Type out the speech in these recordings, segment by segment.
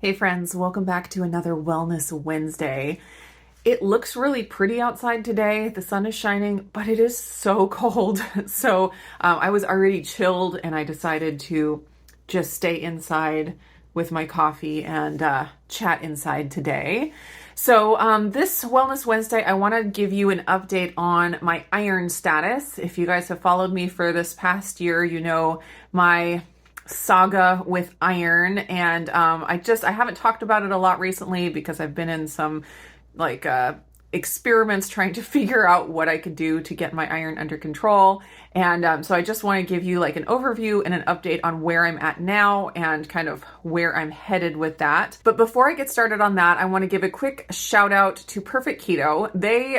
Hey friends, welcome back to another Wellness Wednesday. It looks really pretty outside today. The sun is shining, but it is so cold. So I was already chilled and I decided to just stay inside with my coffee and chat inside today. So this Wellness Wednesday, I want to give you an update on my iron status. If you guys have followed me for this past year, you know my saga with iron, and I haven't talked about it a lot recently because I've been in some experiments trying to figure out what I could do to get my iron under control. And so I just want to give you like an overview and an update on where I'm at now and kind of where I'm headed with that. But before I get started on that, I want to give a quick shout out to Perfect Keto.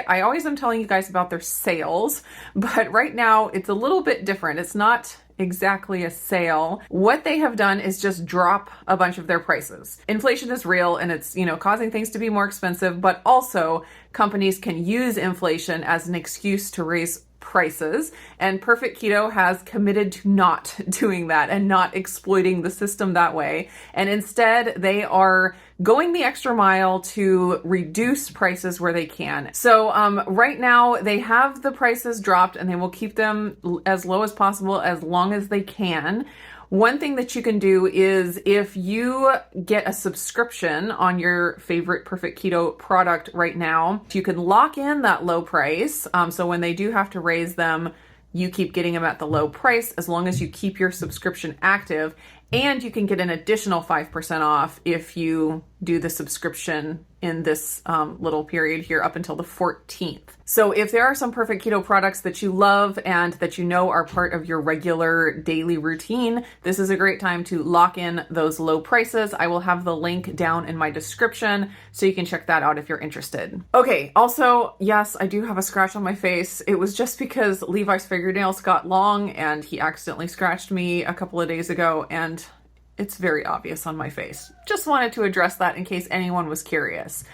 I always am telling you guys about their sales, but right now it's a little bit different. It's not exactly a sale. What they have done is just drop a bunch of their prices. Inflation is real and it's, causing things to be more expensive, but also companies can use inflation as an excuse to raise prices. And Perfect Keto has committed to not doing that and not exploiting the system that way. And instead, they are going the extra mile to reduce prices where they can. So right now, they have the prices dropped and they will keep them as low as possible as long as they can. One thing that you can do is if you get a subscription on your favorite Perfect Keto product right now, you can lock in that low price. So when they do have to raise them, you keep getting them at the low price as long as you keep your subscription active. And you can get an additional 5% off if you do the subscription in this little period here up until the 14th. So if there are some Perfect Keto products that you love and that you know are part of your regular daily routine, this is a great time to lock in those low prices. I will have the link down in my description so you can check that out if you're interested. Okay, also, yes, I do have a scratch on my face. It was just because Levi's fingernails got long and he accidentally scratched me a couple of days ago, and it's very obvious on my face. Just wanted to address that in case anyone was curious.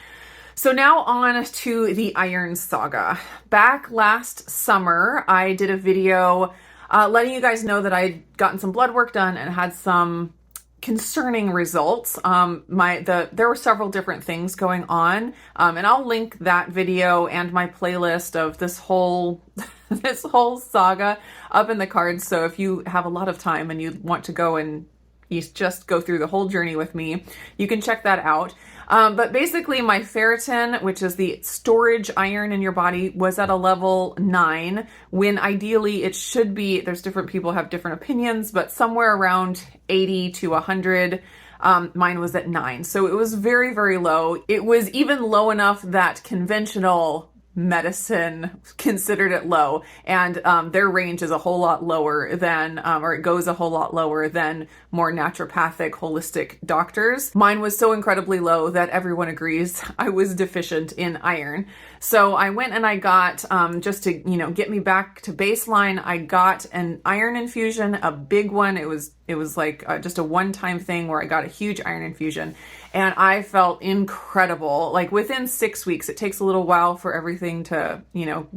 So now on to the iron saga. Back last summer, I did a video letting you guys know that I'd gotten some blood work done and had some concerning results. There were several different things going on, and I'll link that video and my playlist of this whole this whole saga up in the cards. So if you have a lot of time and you want to go and you just go through the whole journey with me, you can check that out. But basically my ferritin, which is the storage iron in your body, was at a level 9, when ideally it should be, there's different people have different opinions, but somewhere around 80 to 100. Mine was at 9. So it was very, very low. It was even low enough that conventional medicine considered it low, and their range is a whole lot lower than, or it goes a whole lot lower than more naturopathic, holistic doctors. Mine was so incredibly low that everyone agrees I was deficient in iron. So I went and I got, just to, get me back to baseline, I got an iron infusion, a big one. It was like just a one-time thing where I got a huge iron infusion, and I felt incredible. Like within 6 weeks, it takes a little while for everything to,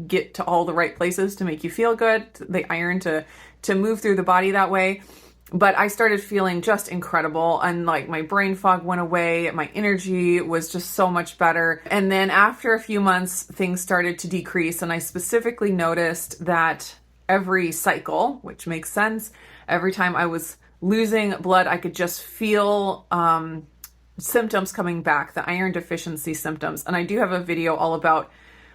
get to all the right places to make you feel good, the iron to move through the body that way. But I started feeling just incredible, and like my brain fog went away, my energy was just so much better. And then after a few months, things started to decrease, and I specifically noticed that every cycle, which makes sense, every time I was losing blood, I could just feel symptoms coming back, the iron deficiency symptoms. And I do have a video all about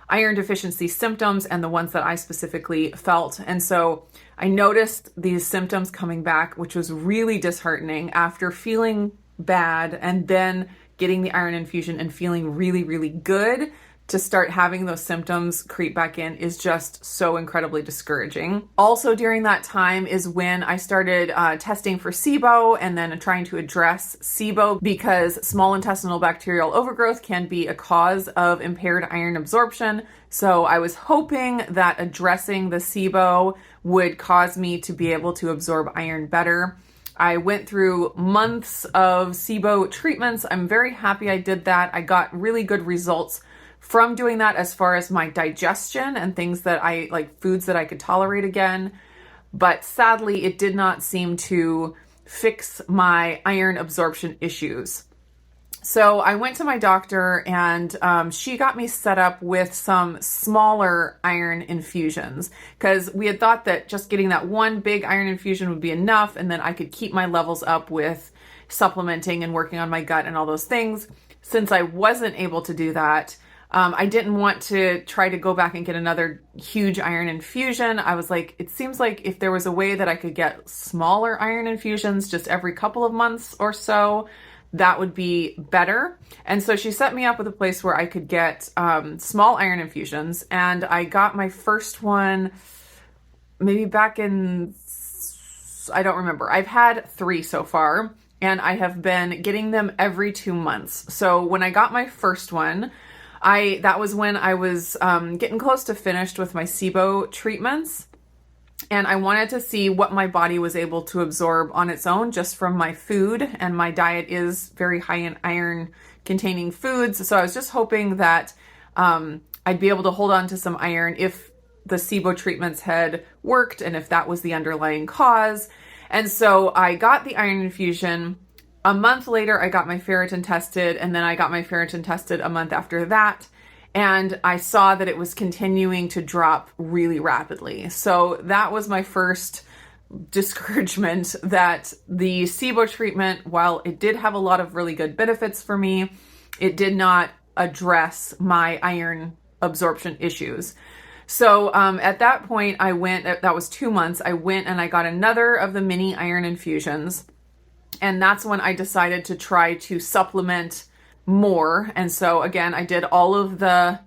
iron deficiency symptoms and the ones that I specifically felt. And so I noticed these symptoms coming back, which was really disheartening after feeling bad and then getting the iron infusion and feeling really, really good. To start having those symptoms creep back in is just so incredibly discouraging. Also during that time is when I started testing for SIBO and then trying to address SIBO, because small intestinal bacterial overgrowth can be a cause of impaired iron absorption. So I was hoping that addressing the SIBO would cause me to be able to absorb iron better. I went through months of SIBO treatments. I'm very happy I did that. I got really good results from doing that as far as my digestion and things that I like, foods that I could tolerate again. But sadly, it did not seem to fix my iron absorption issues. So I went to my doctor and she got me set up with some smaller iron infusions because we had thought that just getting that one big iron infusion would be enough, and then I could keep my levels up with supplementing and working on my gut and all those things. Since I wasn't able to do that, I didn't want to try to go back and get another huge iron infusion. I was like, it seems like if there was a way that I could get smaller iron infusions just every couple of months or so, that would be better. And so she set me up with a place where I could get small iron infusions. And I got my first one maybe back in, I don't remember. I've had 3 so far, and I have been getting them every 2 months. So when I got my first one, that was when I was getting close to finished with my SIBO treatments. And I wanted to see what my body was able to absorb on its own just from my food. And my diet is very high in iron containing foods. So I was just hoping that I'd be able to hold on to some iron if the SIBO treatments had worked and if that was the underlying cause. And so I got the iron infusion. A month later, I got my ferritin tested, and then I got my ferritin tested a month after that. And I saw that it was continuing to drop really rapidly. So that was my first discouragement that the SIBO treatment, while it did have a lot of really good benefits for me, it did not address my iron absorption issues. So at that point, that was 2 months, I went and I got another of the mini iron infusions. And that's when I decided to try to supplement more. And so again, I did all of the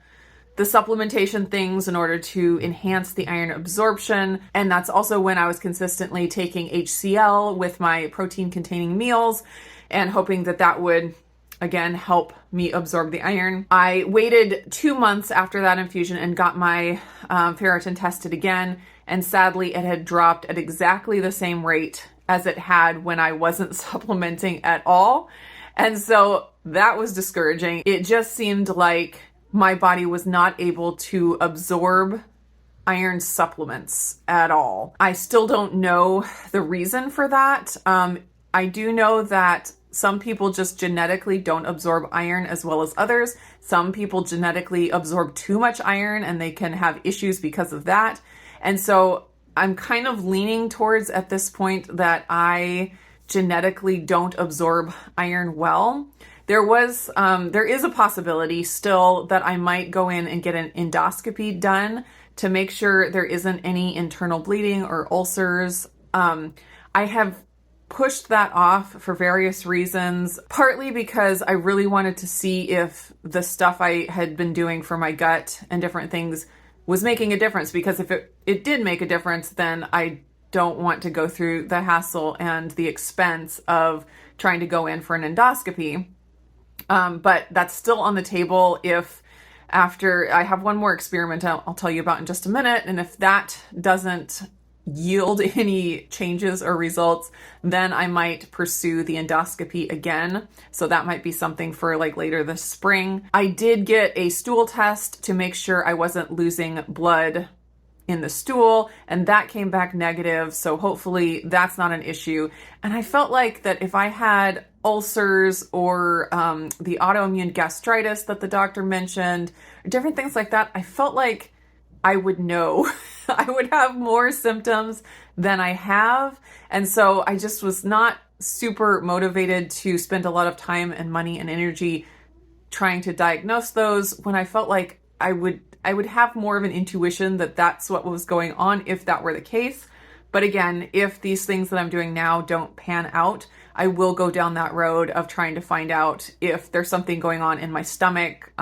supplementation things in order to enhance the iron absorption. And that's also when I was consistently taking HCl with my protein containing meals and hoping that that would again help me absorb the iron. I waited 2 months after that infusion and got my ferritin tested again. And sadly, it had dropped at exactly the same rate as it had when I wasn't supplementing at all. And so that was discouraging. It just seemed like my body was not able to absorb iron supplements at all. I still don't know the reason for that. I do know that some people just genetically don't absorb iron as well as others. Some people genetically absorb too much iron and they can have issues because of that. And so I'm kind of leaning towards at this point that I genetically don't absorb iron well. There is a possibility still that I might go in and get an endoscopy done to make sure there isn't any internal bleeding or ulcers. I have pushed that off for various reasons, partly because I really wanted to see if the stuff I had been doing for my gut and different things was making a difference, because if it did make a difference, then I don't want to go through the hassle and the expense of trying to go in for an endoscopy. But that's still on the table if after I have one more experiment I'll tell you about in just a minute. And if that doesn't yield any changes or results, then I might pursue the endoscopy again. So that might be something for like later this spring. I did get a stool test to make sure I wasn't losing blood in the stool, and that came back negative. So hopefully that's not an issue. And I felt like that if I had ulcers or the autoimmune gastritis that the doctor mentioned, or different things like that, I felt like I would know. I would have more symptoms than I have. And so I just was not super motivated to spend a lot of time and money and energy trying to diagnose those when I felt like I would have more of an intuition that that's what was going on if that were the case. But again, if these things that I'm doing now don't pan out, I will go down that road of trying to find out if there's something going on in my stomach,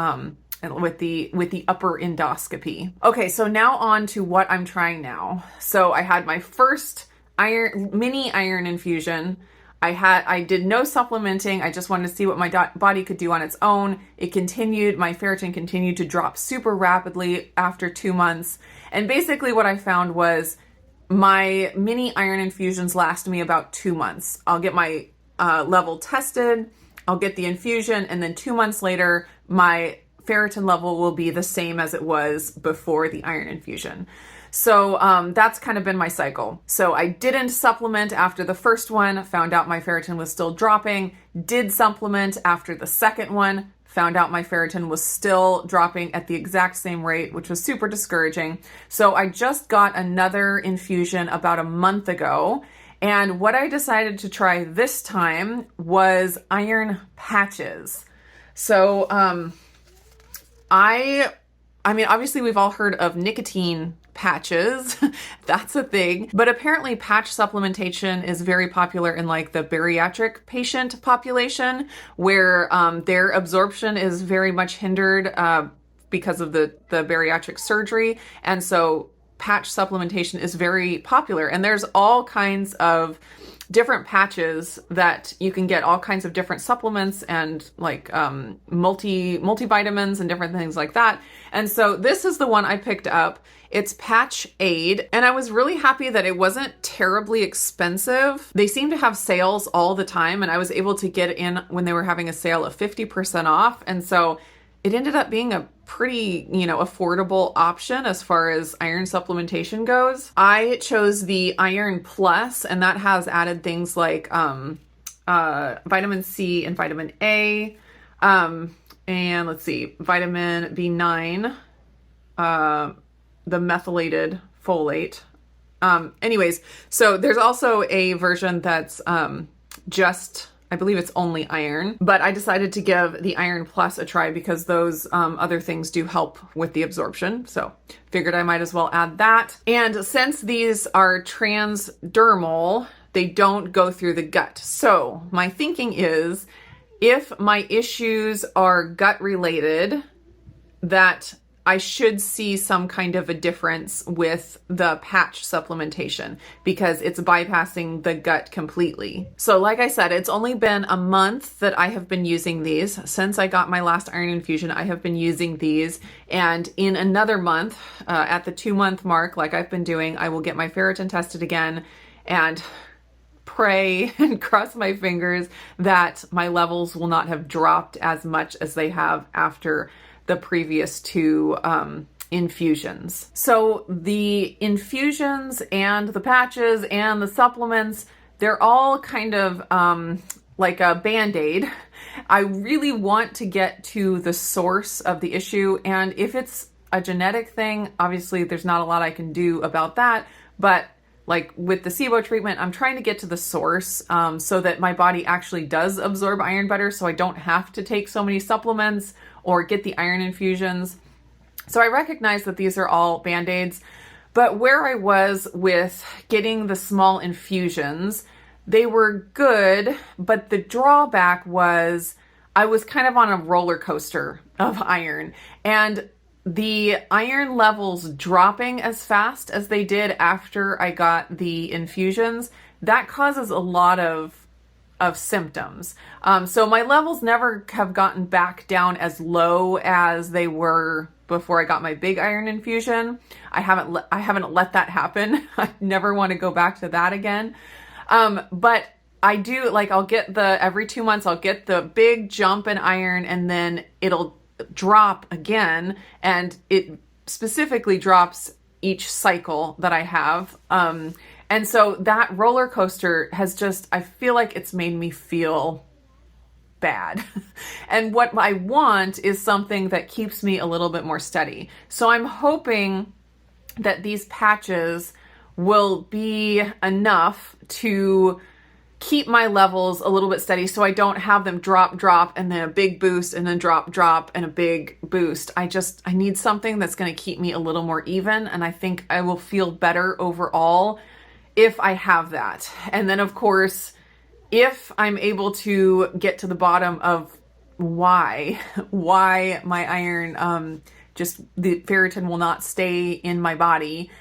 with the upper endoscopy. Okay, so now on to what I'm trying now. So I had my first mini iron infusion. I did no supplementing. I just wanted to see what my body could do on its own. My ferritin continued to drop super rapidly after 2 months. And basically what I found was my mini iron infusions last me about 2 months. I'll get my level tested, I'll get the infusion, and then 2 months later, my ferritin level will be the same as it was before the iron infusion. So that's kind of been my cycle. So I didn't supplement after the first one, found out my ferritin was still dropping, did supplement after the second one, found out my ferritin was still dropping at the exact same rate, which was super discouraging. So I just got another infusion about a month ago. And what I decided to try this time was iron patches. So I mean, obviously we've all heard of nicotine patches. That's a thing. But apparently patch supplementation is very popular in like the bariatric patient population where their absorption is very much hindered because of the bariatric surgery. And so patch supplementation is very popular. And there's all kinds of different patches that you can get, all kinds of different supplements and like multivitamins and different things like that. And so this is the one I picked up. It's Patch Aid, and I was really happy that it wasn't terribly expensive. They seem to have sales all the time, and I was able to get in when they were having a sale of 50% off. And so it ended up being a pretty, affordable option as far as iron supplementation goes. I chose the Iron Plus, and that has added things like vitamin C and vitamin A, and let's see, vitamin B9, the methylated folate. Anyways, so there's also a version that's just, I believe it's only iron, but I decided to give the Iron Plus a try because those other things do help with the absorption. So figured I might as well add that. And since these are transdermal, they don't go through the gut. So my thinking is if my issues are gut related, that I should see some kind of a difference with the patch supplementation because it's bypassing the gut completely. So like I said, it's only been a month that I have been using these. Since I got my last iron infusion, I have been using these. And in another month, at the 2-month mark, like I've been doing, I will get my ferritin tested again and pray and cross my fingers that my levels will not have dropped as much as they have after the previous 2 infusions. So the infusions and the patches and the supplements, they're all kind of like a Band-Aid. I really want to get to the source of the issue. And if it's a genetic thing, obviously there's not a lot I can do about that. But like with the SIBO treatment, I'm trying to get to the source so that my body actually does absorb iron better so I don't have to take so many supplements or get the iron infusions. So I recognize that these are all Band-Aids, but where I was with getting the small infusions, they were good, but the drawback was I was kind of on a roller coaster of iron, and the iron levels dropping as fast as they did after I got the infusions, that causes a lot of symptoms. So my levels never have gotten back down as low as they were before I got my big iron infusion. I haven't let that happen. I never want to go back to that again. But I do, like, I'll get every 2 months, I'll get the big jump in iron and then it'll drop again. And it specifically drops each cycle that I have. And so that roller coaster has just, I feel like it's made me feel bad. And what I want is something that keeps me a little bit more steady. So I'm hoping that these patches will be enough to keep my levels a little bit steady so I don't have them drop, and then a big boost, and then drop, and a big boost. I need something that's going to keep me a little more even, and I think I will feel better overall if I have that. And then of course, if I'm able to get to the bottom of why my iron, just the ferritin will not stay in my body,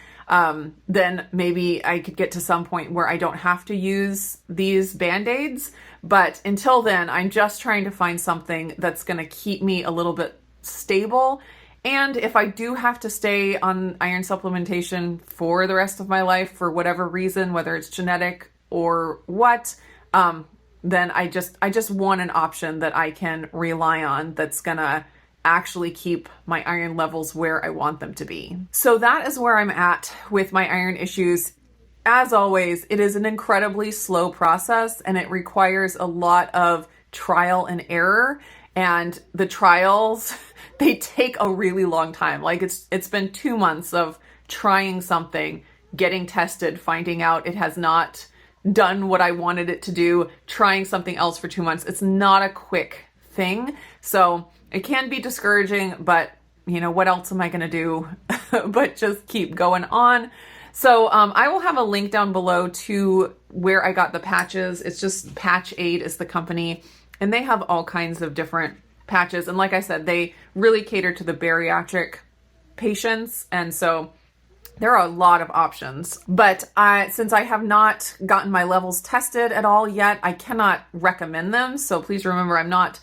then maybe I could get to some point where I don't have to use these Band-Aids. But until then, I'm just trying to find something that's going to keep me a little bit stable. And if I do have to stay on iron supplementation for the rest of my life for whatever reason, whether it's genetic or what, then I just want an option that I can rely on that's gonna actually keep my iron levels where I want them to be. So that is where I'm at with my iron issues. As always, it is an incredibly slow process and it requires a lot of trial and error. And the trials, they take a really long time. Like it's been 2 months of trying something, getting tested, finding out it has not done what I wanted it to do, trying something else for 2 months. It's not a quick thing. So it can be discouraging, but you know, what else am I going to do but just keep going on? So I will have a link down below to where I got the patches. It's just Patch Aid is the company, and they have all kinds of different patches. And like I said, they really cater to the bariatric patients. And so there are a lot of options, but since I have not gotten my levels tested at all yet, I cannot recommend them. So please remember, I'm not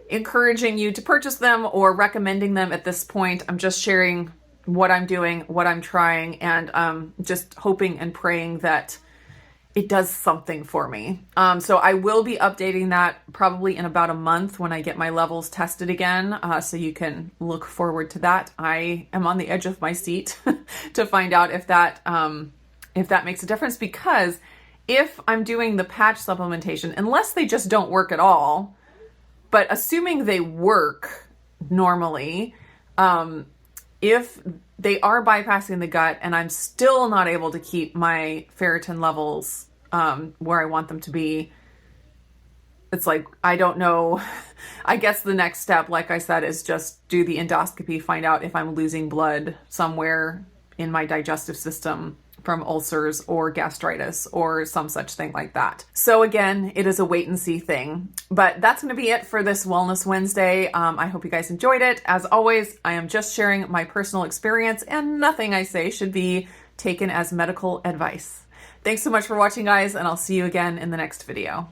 encouraging you to purchase them or recommending them at this point. I'm just sharing what I'm doing, what I'm trying, and just hoping and praying that it does something for me. So I will be updating that probably in about a month when I get my levels tested again. So you can look forward to that. I am on the edge of my seat to find out if that makes a difference, because if I'm doing the patch supplementation, unless they just don't work at all, but assuming they work normally, if they are bypassing the gut and I'm still not able to keep my ferritin levels where I want them to be, it's like, I don't know. I guess the next step, like I said, is just do the endoscopy, find out if I'm losing blood somewhere in my digestive system from ulcers or gastritis or some such thing like that. So again, it is a wait and see thing. But that's going to be it for this Wellness Wednesday. I hope you guys enjoyed it. As always, I am just sharing my personal experience, and nothing I say should be taken as medical advice. Thanks so much for watching, guys, and I'll see you again in the next video.